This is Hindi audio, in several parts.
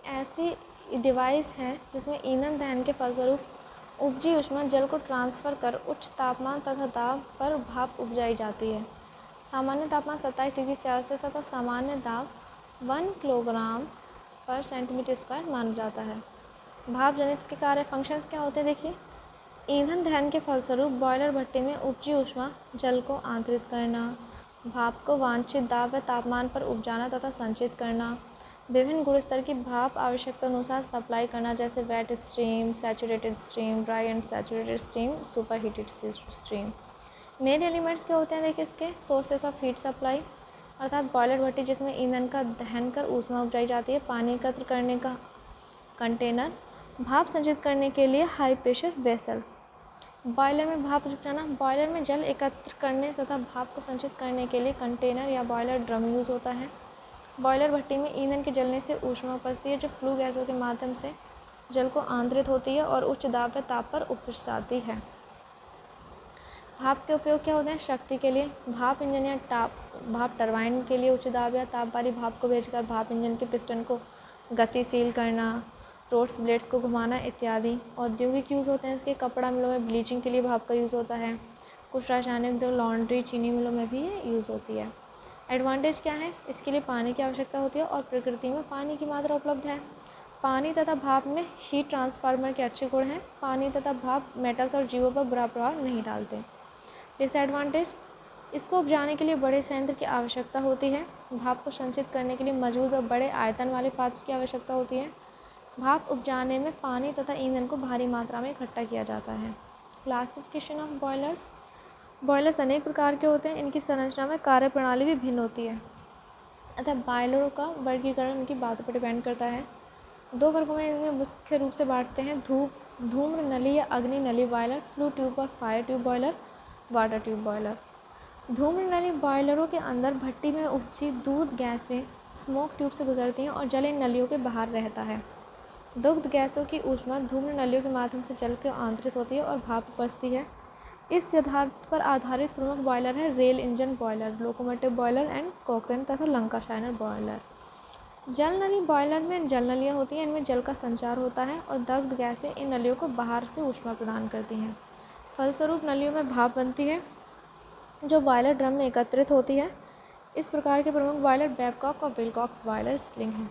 ऐसी डिवाइस है जिसमें ईंधन दहन के फलस्वरूप उपजी ऊष्मा जल को ट्रांसफ़र कर उच्च तापमान तथा दाब पर भाप उपजाई जाती है। सामान्य तापमान 27 डिग्री सेल्सियस तथा सामान्य दाब 1 किलोग्राम पर सेंटीमीटर स्क्वायर माना जाता है। भाप जनित के कार्य फंक्शंस क्या होते हैं देखिए। ईंधन दहन के फलस्वरूप बॉयलर भट्टी में उपजी ऊष्मा जल को आंतरित करना, भाप को वांछित दाब व तापमान पर उपजाना तथा संचित करना, विभिन्न गुण स्तर की भाप आवश्यकता अनुसार सप्लाई करना जैसे wet steam, saturated steam, dry and saturated steam, superheated steam. Main elements क्या होते हैं देखिए इसके। सोर्सेस ऑफ हीट सप्लाई अर्थात बॉयलर भट्टी जिसमें ईंधन का दहन कर ऊष्मा उपजाई जाती है, पानी एकत्र करने का कंटेनर, भाप संचित करने के लिए हाई प्रेशर वेसल। बॉयलर में भाप उपजाना, बॉयलर में जल एकत्र करने तथा भाप को संचित करने के लिए कंटेनर या बॉयलर ड्रम यूज़ होता है। बॉयलर भट्टी में ईंधन के जलने से ऊष्मा उपजती है जो फ्लू गैसों के माध्यम से जल को आंतरित होती है और उच्च दाब व ताप पर उपज जाती है। भाप के उपयोग क्या होते हैं शक्ति के लिए। भाप इंजन या भाप टरबाइन के लिए उच्च दाब या ताप वाली भाप को भेजकर भाप इंजन के पिस्टन को गतिशील करना, रोड्स ब्लेड्स को घुमाना इत्यादि। औद्योगिक यूज़ होते हैं इसके। कपड़ा मिलों में ब्लीचिंग के लिए भाप का यूज़ होता है। कुछ रासायनिक उद्योग, लॉन्ड्री, चीनी मिलों में भी ये यूज़ होती है। एडवांटेज क्या है, इसके लिए पानी की आवश्यकता होती है और प्रकृति में पानी की मात्रा उपलब्ध है। पानी तथा भाप में हीट ट्रांसफार्मर के अच्छे गुण हैं। पानी तथा भाप मेटल्स और जीवों पर बुरा प्रभाव नहीं डालते। डिसएडवांटेज, इसको उपजाने के लिए बड़े संयंत्र की आवश्यकता होती है। भाप को संचित करने के लिए मजबूत और बड़े आयतन वाले पात्र की आवश्यकता होती है। भाप उपजाने में पानी तथा ईंधन को भारी मात्रा में इकट्ठा किया जाता है। Classification of boilers. बॉयलर्स अनेक प्रकार के होते हैं। इनकी संरचना में कार्यप्रणाली भी भिन्न होती है अतः बॉयलरों का वर्गीकरण उनकी बातों पर डिपेंड करता है। 2 वर्गों में इन्हें मुख्य रूप से बांटते हैं। धूम्र नली या अग्नि नली बॉयलर, फ्लू ट्यूब और fire tube boiler, water tube boiler. धूम्र नली बॉयलरों के अंदर भट्टी में उपजी दूध गैसें स्मोक ट्यूब से गुजरती हैं और जल इन नलियों के बाहर रहता है। दुग्ध गैसों की ऊष्मा धूम्र नलियों के माध्यम से जल के आंतरित होती है और भाप उपजती है। इस सिद्धांत पर आधारित प्रमुख बॉयलर हैं rail engine boiler, locomotive boiler and कॉकरेन तथा लंकाशायर बॉयलर। जल नली बॉयलर में जल नलियाँ होती हैं। इनमें जल का संचार होता है और दग्ध गैसें इन नलियों को बाहर से ऊष्मा प्रदान करती हैं। फलस्वरूप नलियों में भाप बनती है जो बॉयलर ड्रम में एकत्रित होती है। इस प्रकार के प्रमुख बॉयलर बैबकॉक और विलकॉक्स बॉयलर स्टिलिंग हैं।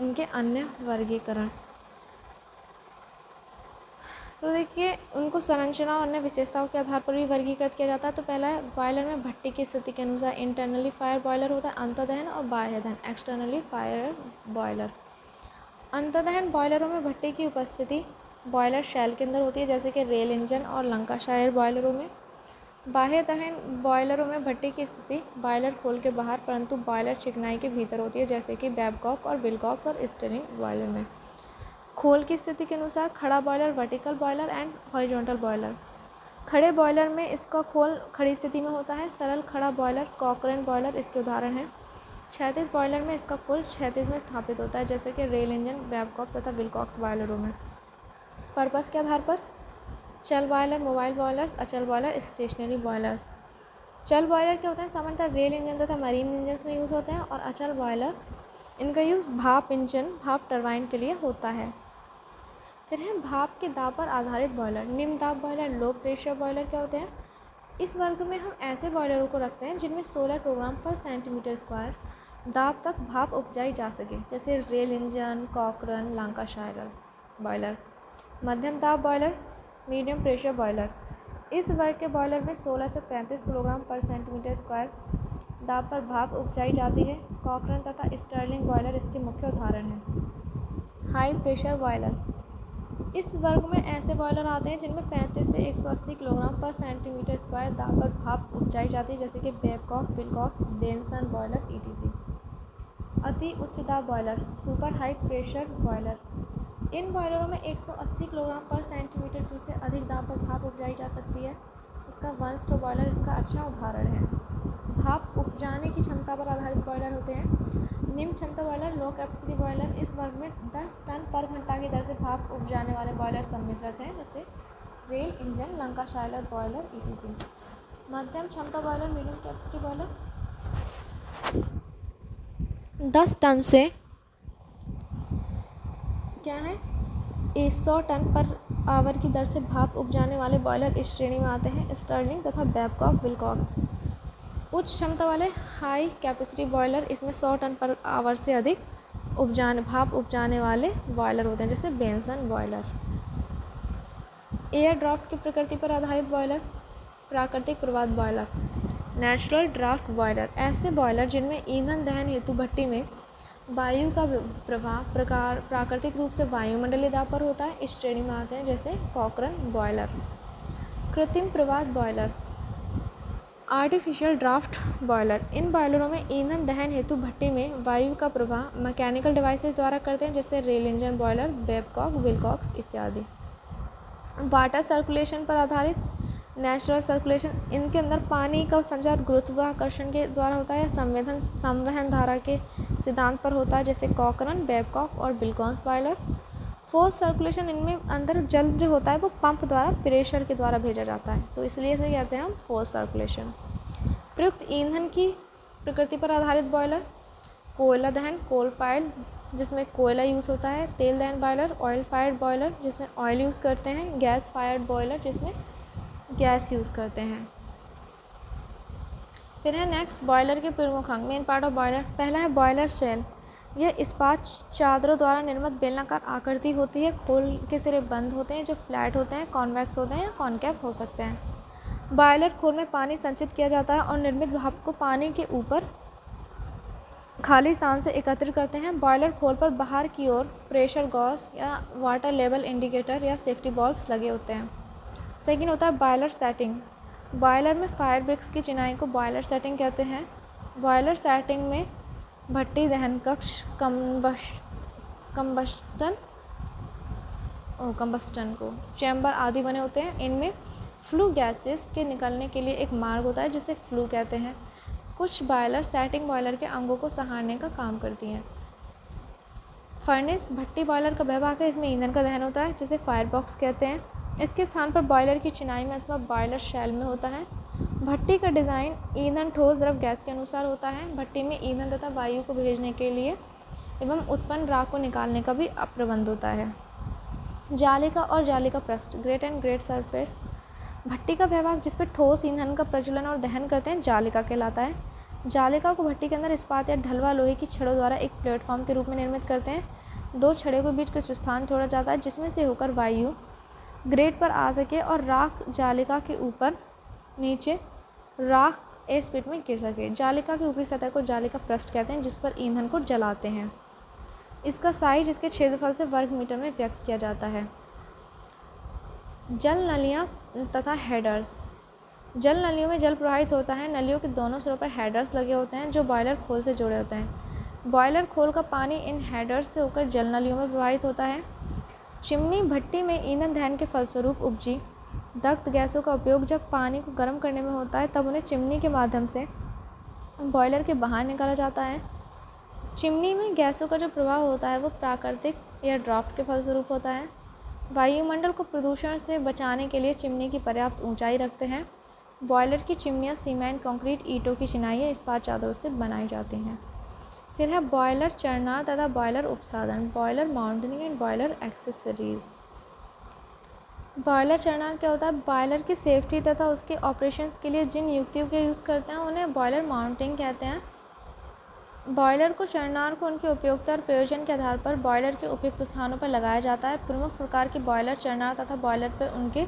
इनके अन्य वर्गीकरण तो देखिए, उनको संरचना और अन्य विशेषताओं के आधार पर भी वर्गीकृत किया जाता है। तो पहला है बॉयलर में भट्टी की स्थिति के अनुसार इंटरनली फायर बॉयलर होता है, अंतर्दहन और बाह्य दहन एक्सटर्नली फायर बॉयलर। अंतर्दहन बॉयलरों में भट्टी की उपस्थिति बॉयलर शेल के अंदर होती है जैसे कि रेल इंजन और लंकाशायर बॉयलरों में। बाह्य दहन बॉयलरों में भट्टी की स्थिति बॉयलर खोल के बाहर परंतु बॉयलर चिकनाई के भीतर होती है जैसे कि बैबकॉक और विलकॉक्स और स्टिलिंग बॉयलर में। खोल की स्थिति के अनुसार खड़ा boiler, vertical boiler and horizontal boiler. खड़े बॉयलर में इसका खोल खड़ी स्थिति में होता है। सरल खड़ा बॉयलर, कॉकरेन बॉयलर इसके उदाहरण हैं। क्षैतिज बॉयलर में इसका खोल क्षैतिज में स्थापित होता है जैसे कि रेल इंजन, बैबकॉक तथा विलकॉक्स बॉयलरों में। पर्पस के आधार पर चल बॉयलर, मोबाइल बॉयलर्स, अचल बॉयलर, स्टेशनरी बॉयलर्स। चल बॉयलर क्या होते हैं, सामान्यतः रेल इंजन तथा मरीन इंजन में यूज़ होते हैं। और अचल बॉयलर, इनका यूज़ भाप इंजन, भाप टरबाइन के लिए होता है। फिर है भाप के दाब पर आधारित बॉयलर। निम्न दाब बॉयलर, लो प्रेशर बॉयलर क्या होते हैं। इस वर्ग में हम ऐसे बॉयलरों को रखते हैं जिनमें 16 किलोग्राम पर सेंटीमीटर स्क्वायर दाब तक भाप उपजाई जा सके जैसे रेल इंजन, कॉकरन, लंकाशायर बॉयलर। मध्यम दाब बॉयलर, मीडियम प्रेशर बॉयलर। इस वर्ग के बॉयलर में 16 से 35 किलोग्राम पर सेंटीमीटर स्क्वायर दाब पर भाप उपजाई जाती है। कॉकरन तथा स्टर्लिंग बॉयलर इसके मुख्य उदाहरण हैं। हाई प्रेशर बॉयलर, इस वर्ग में ऐसे बॉयलर आते हैं जिनमें 35 से 180 किलोग्राम पर सेंटीमीटर स्क्वायर दाब पर भाप उपजाई जाती है जैसे कि Babcock, Wilcox, Benson boiler etc। अति उच्च दाब boiler, super high pressure boiler. इन बॉयलरों में 180 किलोग्राम पर सेंटीमीटर क्यूब से अधिक दाब पर भाप उपजाई जा सकती है। इसका वंश थ्रो बॉयलर इसका अच्छा उदाहरण है। भाप उपजाने की क्षमता पर आधारित बॉयलर होते हैं। निम्न क्षमता बॉयलर, लो कैपेसिटी बॉयलर। इस वर्ग में 10 टन पर घंटा की दर से भाप उपजाने वाले बॉयलर सम्मिलित हैं जैसे rail engine, Lancashire boiler etc। मध्यम क्षमता boiler, medium capacity boiler 10 ton से क्या है? 100 टन पर आवर की दर से भाप उपजाने वाले बॉयलर इस श्रेणी में आते हैं: स्टर्लिंग तथा बैबकॉक विलकॉक्स। उच्च क्षमता वाले हाई कैपेसिटी बॉयलर, इसमें 100 टन पर आवर से अधिक भाप उपजाने वाले बॉयलर होते हैं, जैसे बेंसन बॉयलर। एयर ड्राफ्ट की प्रकृति पर आधारित बॉयलर, प्राकृतिक प्रवाह बॉयलर, नेचुरल ड्राफ्ट बॉयलर, ऐसे बॉयलर जिनमें ईंधन दहन हेतु भट्टी में वायु का प्रवाह प्राकृतिक रूप से वायुमंडलीय दाब पर होता है, इस श्रेणी में आते हैं, जैसे कॉकरन बॉयलर। कृत्रिम प्रवाह बॉयलर, आर्टिफिशियल ड्राफ्ट बॉयलर, इन बॉयलरों में ईंधन दहन हेतु भट्टी में वायु का प्रवाह मैकेनिकल डिवाइसेस द्वारा करते हैं, जैसे rail engine boiler, Babcock, Wilcox इत्यादि। वाटर सर्कुलेशन पर आधारित नेचुरल सर्कुलेशन, इनके अंदर पानी का संचार गुरुत्वाकर्षण के द्वारा होता है या संवहन धारा के सिद्धांत पर होता है, जैसे कॉकरन, बेबकॉक और विलकॉक्स बॉयलर। फोर्स सर्कुलेशन, इनमें अंदर जल जो होता है वो पंप द्वारा प्रेशर के द्वारा भेजा जाता है, तो इसलिए इसे कहते हैं हम फोर्स सर्कुलेशन। प्रयुक्त ईंधन की प्रकृति पर आधारित बॉयलर, कोयला दहन कोल फायर्ड, जिसमें कोयला यूज़ होता है, तेल दहन बॉयलर, ऑयल फायर्ड बॉयलर जिसमें ऑयल यूज़ करते हैं, गैस फायर्ड बॉयलर जिसमें गैस यूज़ करते हैं। फिर है नेक्स्ट बॉयलर के प्रमुख अंग, मेन पार्ट ऑफ बॉयलर। पहला है बॉयलर शेल, यह इस्पात चादरों द्वारा निर्मित बेलनाकार आकृति होती है। खोल के सिरे बंद होते हैं जो फ्लैट होते हैं, कॉन्वेक्स होते हैं या कॉनकेव हो सकते हैं। बॉयलर खोल में पानी संचित किया जाता है और निर्मित भाप को पानी के ऊपर खाली स्थान से एकत्रित करते हैं। बॉयलर खोल पर बाहर की ओर प्रेशर गॉज या वाटर लेवल इंडिकेटर या सेफ्टी बॉल्ब्स लगे होते हैं। सेकंड होता है बॉयलर सेटिंग। बॉयलर में फायर ब्रिक्स की चिनाई को बॉयलर सेटिंग कहते हैं। बॉयलर सेटिंग में भट्टी, दहन कक्ष, कंबस्टन को चैम्बर आदि बने होते हैं। इनमें फ्लू गैसेस के निकलने के लिए एक मार्ग होता है जिसे फ्लू कहते हैं। कुछ बॉयलर सेटिंग बॉयलर के अंगों को सहारने का काम करती हैं। फर्नेस भट्टी बॉयलर का वह भाग है, इसमें ईंधन का दहन होता है, जिसे फायर बॉक्स कहते हैं। इसके स्थान पर बॉयलर की चिनाई में अथवा बॉयलर शेल में होता है। भट्टी का डिज़ाइन ईंधन, ठोस, द्रव, गैस के अनुसार होता है। भट्टी में ईंधन तथा वायु को भेजने के लिए एवं उत्पन्न राख को निकालने का भी प्रबंध होता है। जालिका और जालिका पृष्ठ, ग्रेट एंड ग्रेट सरफेस। भट्टी का वह भाग जिस पर ठोस ईंधन का प्रज्वलन और दहन करते हैं जालिका कहलाता है। जालिका को भट्टी के अंदर इस्पात या ढलवा लोहे की छड़ों द्वारा एक प्लेटफॉर्म के रूप में निर्मित करते हैं। दो छड़ों के बीच कुछ स्थान छोड़ा जाता है जिसमें से होकर वायु ग्रेट पर आ सके और राख जालिका के ऊपर नीचे राख स्पीड में गिर सके। जालिका की ऊपरी सतह को जालिका पृष्ठ कहते हैं, जिस पर ईंधन को जलाते हैं। इसका साइज इसके क्षेत्रफल से वर्ग मीटर में व्यक्त किया जाता है। जल नलियाँ तथा हेडर्स। जल नलियों में जल प्रवाहित होता है। नलियों के दोनों सिरों पर हेडर्स लगे होते हैं जो बॉयलर खोल से जुड़े होते हैं। बॉयलर खोल का पानी इन हेडर्स से होकर जल नलियों में प्रवाहित होता है। चिमनी भट्टी में ईंधन दहन के फलस्वरूप उपजी दग्ध गैसों का उपयोग जब पानी को गर्म करने में होता है, तब उन्हें चिमनी के माध्यम से बॉयलर के बाहर निकाला जाता है। चिमनी में गैसों का जो प्रवाह होता है वो प्राकृतिक एयर ड्राफ्ट के फलस्वरूप होता है। वायुमंडल को प्रदूषण से बचाने के लिए चिमनी की पर्याप्त ऊंचाई रखते हैं। बॉयलर की चिमनियाँ सीमेंट, कंक्रीट, ईंटों की चिनाई या इस्पात चादरों से बनाई जाती हैं। फिर है बॉयलर चरनार तथा बॉयलर उपसाधन, boiler mounting and boiler accessories. Boiler चरनार क्या होता है? बॉयलर की सेफ्टी तथा उसके ऑपरेशंस के लिए जिन युक्तियों का यूज़ करते हैं उन्हें बॉयलर माउंटिंग कहते हैं। बॉयलर को चरनार को उनके उपयोगिता और प्रयोजन के आधार पर बॉयलर के उपयुक्त स्थानों पर लगाया जाता है। प्रमुख प्रकार के बॉयलर चरनार तथा बॉयलर पर उनके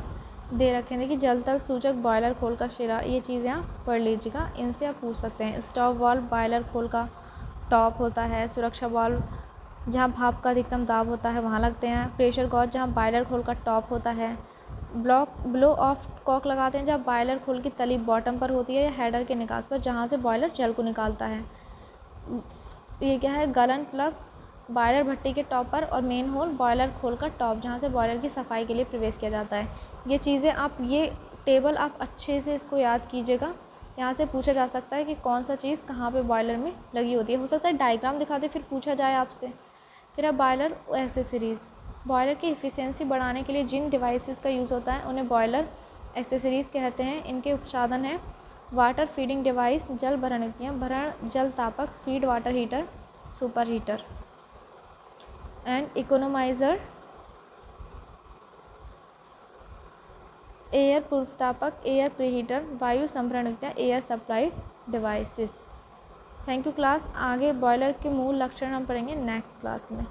दे रखे हैं। देखिए, जल तल सूचक, बॉयलर खोल का शिरा, ये चीज़ें आप पढ़ लीजिएगा, इनसे आप पूछ सकते हैं। स्टॉप वाल्व बॉयलर खोल का टॉप होता है। सुरक्षा वाल्व जहाँ भाप का अधिकतम दाब होता है वहाँ लगते हैं। प्रेशर गॉज जहाँ बॉयलर खोल का टॉप होता है। ब्लो ऑफ कॉक लगाते हैं जब बॉयलर खोल की तली बॉटम पर होती है या हेडर के निकास पर, जहाँ से बॉयलर जल को निकालता है। ये क्या है? गलन प्लग बॉयलर भट्टी के टॉप पर, और मेन होल बॉयलर खोल का टॉप जहाँ से बॉयलर की सफाई के लिए प्रवेश किया जाता है। ये चीज़ें आप, ये टेबल आप अच्छे से इसको याद कीजिएगा। यहाँ से पूछा जा सकता है कि कौन सा चीज़ कहाँ पे बॉयलर में लगी होती है। हो सकता है डायग्राम दिखा दे फिर पूछा जाए आपसे। फिर है बॉयलर एसेसरीज़। बॉयलर की एफिशिएंसी बढ़ाने के लिए जिन डिवाइसेस का यूज़ होता है उन्हें बॉयलर एसेसरीज़ कहते हैं। इनके उपसाधन हैं वाटर फीडिंग डिवाइस, जल भरणकियाँ, भरण जल तापक, feed water heater, super heater. And economizer, air पूर्वतापक, एयर प्रीहीटर, वायु संभरण युक्तियाँ, air supply devices. Thank you class. आगे बॉयलर के मूल लक्षण हम पढ़ेंगे नेक्स्ट क्लास में।